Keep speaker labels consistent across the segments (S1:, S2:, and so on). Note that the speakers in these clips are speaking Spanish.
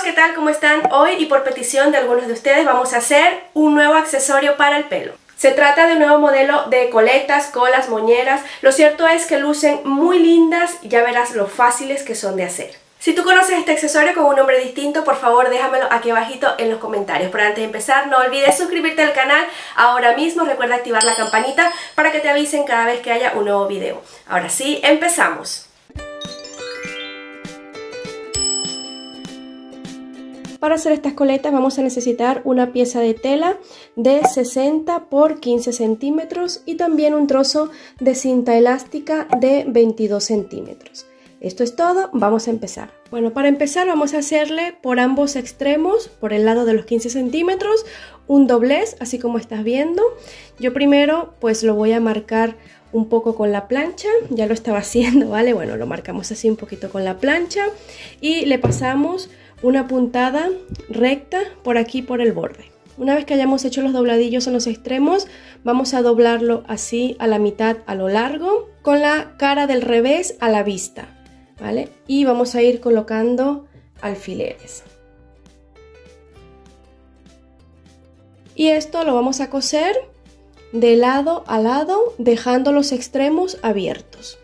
S1: ¿qué tal? ¿Cómo están? Hoy y por petición de algunos de ustedes vamos a hacer un nuevo accesorio para el pelo. Se trata de un nuevo modelo de coletas, colas, moñeras. Lo cierto es que lucen muy lindas y ya verás lo fáciles que son de hacer. Si tú conoces este accesorio con un nombre distinto, por favor déjamelo aquí abajito en los comentarios. Pero antes de empezar, no olvides suscribirte al canal ahora mismo. Recuerda activar la campanita para que te avisen cada vez que haya un nuevo video. Ahora sí, empezamos. Para hacer estas coletas vamos a necesitar una pieza de tela de 60 por 15 centímetros y también un trozo de cinta elástica de 22 centímetros. Esto es todo, vamos a empezar. Bueno, para empezar vamos a hacerle por ambos extremos, por el lado de los 15 centímetros, un doblez, así como estás viendo. Yo primero pues lo voy a marcar un poco con la plancha, ya lo estaba haciendo, ¿vale? Bueno, lo marcamos así un poquito con la plancha y le pasamos una puntada recta por aquí por el borde. Una vez que hayamos hecho los dobladillos en los extremos, vamos a doblarlo así a la mitad a lo largo, con la cara del revés a la vista, ¿vale? Y vamos a ir colocando alfileres. Y esto lo vamos a coser de lado a lado, dejando los extremos abiertos.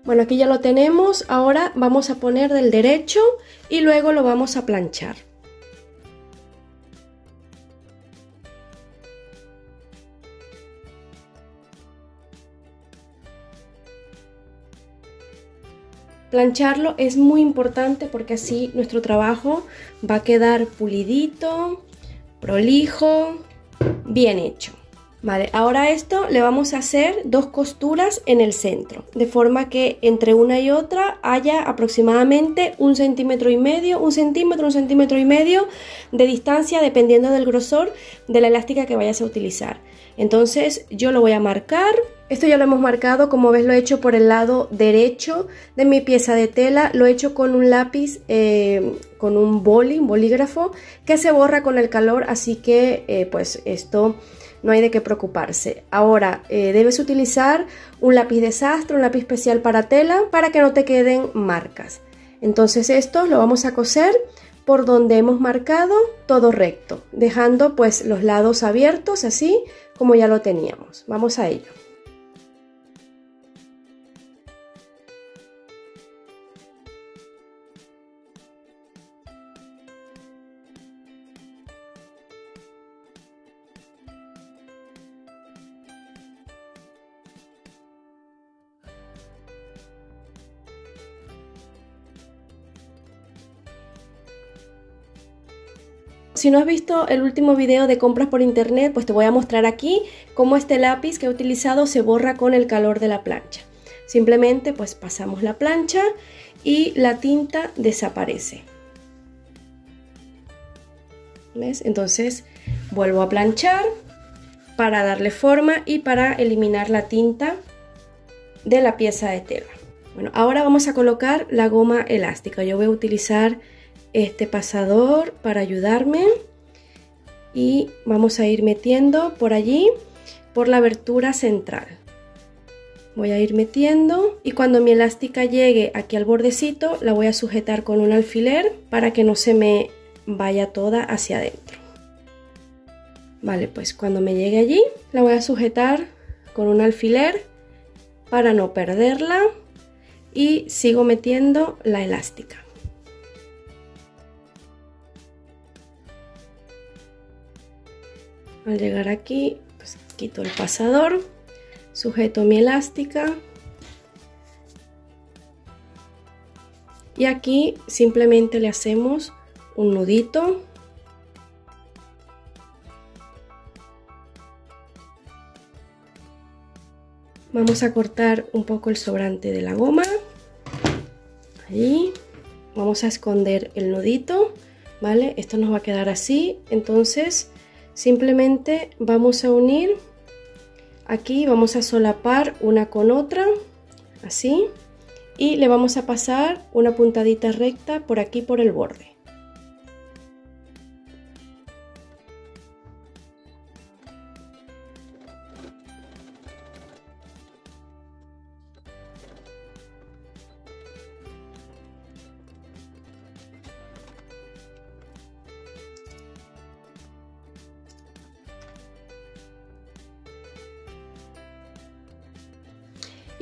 S1: Bueno, aquí ya lo tenemos, ahora vamos a poner del derecho y luego lo vamos a planchar. Plancharlo es muy importante porque así nuestro trabajo va a quedar pulidito, prolijo, bien hecho. Vale, ahora esto le vamos a hacer dos costuras en el centro, de forma que entre una y otra haya aproximadamente 1,5 centímetros, 1 centímetro y medio de distancia, dependiendo del grosor de la elástica que vayas a utilizar. Entonces yo lo voy a marcar. Esto ya lo hemos marcado, como ves lo he hecho por el lado derecho de mi pieza de tela. Lo he hecho con un lápiz, con un bolígrafo que se borra con el calor, así que pues esto no hay de qué preocuparse. Ahora debes utilizar un lápiz de sastre, un lápiz especial para tela, para que no te queden marcas. Entonces esto lo vamos a coser por donde hemos marcado, todo recto, dejando pues los lados abiertos así como ya lo teníamos. Vamos a ello. Si no has visto el último video de compras por internet, pues te voy a mostrar aquí cómo este lápiz que he utilizado se borra con el calor de la plancha. Simplemente pues pasamos la plancha y la tinta desaparece. ¿Ves? Entonces vuelvo a planchar para darle forma y para eliminar la tinta de la pieza de tela. Bueno, ahora vamos a colocar la goma elástica. Yo voy a utilizar este pasador para ayudarme y vamos a ir metiendo por allí, por la abertura central. Voy a ir metiendo y cuando mi elástica llegue aquí al bordecito la voy a sujetar con un alfiler para que no se me vaya toda hacia adentro. Vale, pues cuando me llegue allí la voy a sujetar con un alfiler para no perderla y sigo metiendo la elástica. Al llegar aquí, pues quito el pasador, sujeto mi elástica y aquí simplemente le hacemos un nudito. Vamos a cortar un poco el sobrante de la goma. Ahí vamos a esconder el nudito, ¿vale? Esto nos va a quedar así, entonces simplemente vamos a unir aquí, vamos a solapar una con otra, así, y le vamos a pasar una puntadita recta por aquí por el borde.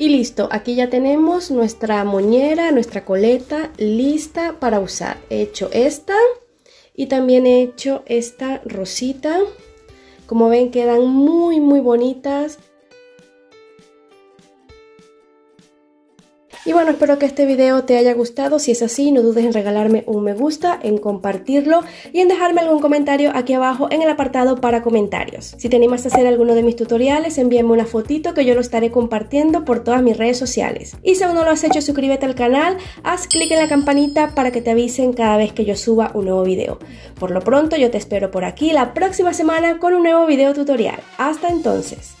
S1: Y listo, aquí ya tenemos nuestra moñera, nuestra coleta lista para usar. He hecho esta y también he hecho esta rosita. Como ven, quedan muy bonitas. Y bueno, espero que este video te haya gustado. Si es así, no dudes en regalarme un me gusta, en compartirlo y en dejarme algún comentario aquí abajo en el apartado para comentarios. Si te animas a hacer alguno de mis tutoriales, envíame una fotito que yo lo estaré compartiendo por todas mis redes sociales. Y si aún no lo has hecho, suscríbete al canal, haz clic en la campanita para que te avisen cada vez que yo suba un nuevo video. Por lo pronto, yo te espero por aquí la próxima semana con un nuevo video tutorial. Hasta entonces.